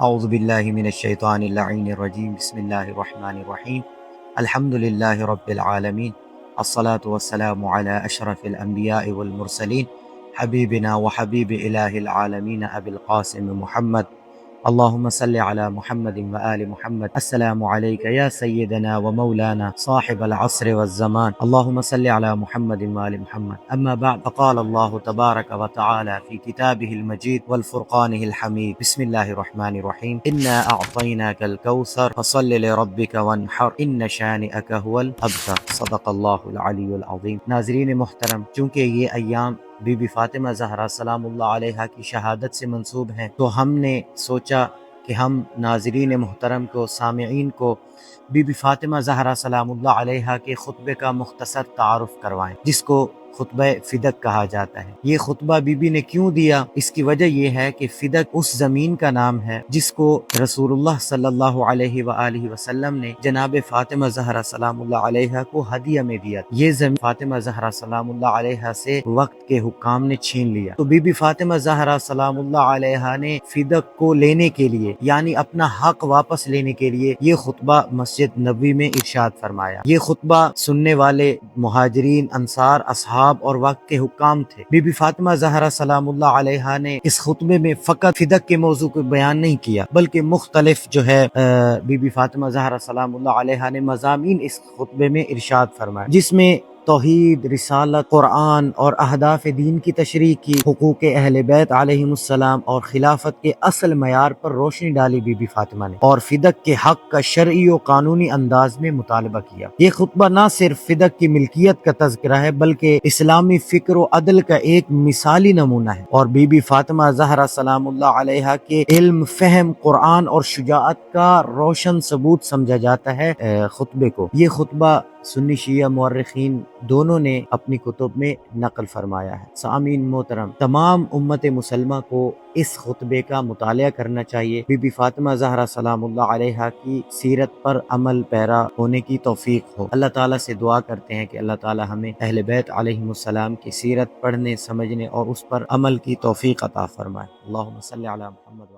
اعوذ باللہ من الشیطان اللعین الرجیم بسم اللہ الرحمن الرحیم الحمد للہ رب العالمین الصلاة والسلام علی اشرف الانبیاء والمرسلین حبیبنا وحبیب الہ العالمین ابی القاسم محمد اللہم صلی علی محمد وآل محمد السلام علیک یا سیدنا ومولانا صاحب العصر والزمان اللہم صلی علی محمد وآل محمد اما بعد فقال اللہ تبارک وتعالی فی کتابہ المجید والفرقانہ الحمید بسم اللہ الرحمن الرحیم انا اعطیناک الکوثر فصل لربک وانحر ان شانئک هو الابتر صدق اللہ العلی العظیم۔ ناظرین محترم، چونکہ یہ ایام بی بی فاطمہ زہرا سلام اللہ علیہا کی شہادت سے منسوب ہیں تو ہم نے سوچا کہ ہم ناظرین محترم کو، سامعین کو بی بی فاطمہ زہرا سلام اللہ علیہا کے خطبے کا مختصر تعارف کروائیں، جس کو خطبہ فدق کہا جاتا ہے۔ یہ خطبہ بی بی نے کیوں دیا؟ اس کی وجہ یہ ہے کہ فدق اس زمین کا نام ہے جس کو رسول اللہ صلی اللہ علیہ وآلہ وسلم نے جناب فاطمہ زہرا سلام اللہ علیہا کو ہدیہ میں دیا۔ یہ زمین فاطمہ زہرا سلام اللہ علیہا سے وقت کے حکام نے چھین لیا، تو بی بی فاطمہ زہرا سلام اللہ علیہا نے فدق کو لینے کے لیے، یعنی اپنا حق واپس لینے کے لیے، یہ خطبہ مسجد نبوی میں ارشاد فرمایا۔ یہ خطبہ سننے والے مہاجرین، انصار، اصحاب اور وقت کے حکام تھے۔ بی بی فاطمہ زہرا سلام اللہ علیہا نے اس خطبے میں فقط فدق کے موضوع کو بیان نہیں کیا، بلکہ مختلف جو ہے بی بی فاطمہ زہرا سلام اللہ علیہا نے مضامین اس خطبے میں ارشاد فرمائے، جس میں توحید، رسالت، قرآن اور اہداف دین کی تشریح کی، حقوق اہل بیت علیہم السلام اور خلافت کے اصل معیار پر روشنی ڈالی بی بی فاطمہ نے، اور فدق کے حق کا شرعی و قانونی انداز میں مطالبہ کیا۔ یہ خطبہ نہ صرف فدق کی ملکیت کا تذکرہ ہے بلکہ اسلامی فکر و عدل کا ایک مثالی نمونہ ہے، اور بی بی فاطمہ زہرا سلام اللہ علیہا کے علم، فہم، قرآن اور شجاعت کا روشن ثبوت سمجھا جاتا ہے خطبے کو۔ یہ خطبہ سنی شیعہ مورخین دونوں نے اپنی کتب میں نقل فرمایا ہے۔ سامعین محترم، تمام امت مسلمہ کو اس خطبے کا مطالعہ کرنا چاہیے۔ بی بی فاطمہ زہرا سلام اللہ علیہا کی سیرت پر عمل پیرا ہونے کی توفیق ہو۔ اللہ تعالیٰ سے دعا کرتے ہیں کہ اللہ تعالیٰ ہمیں اہل بیت علیہم السلام کی سیرت پڑھنے، سمجھنے اور اس پر عمل کی توفیق عطا فرمائے۔ اللہم صلی علی محمد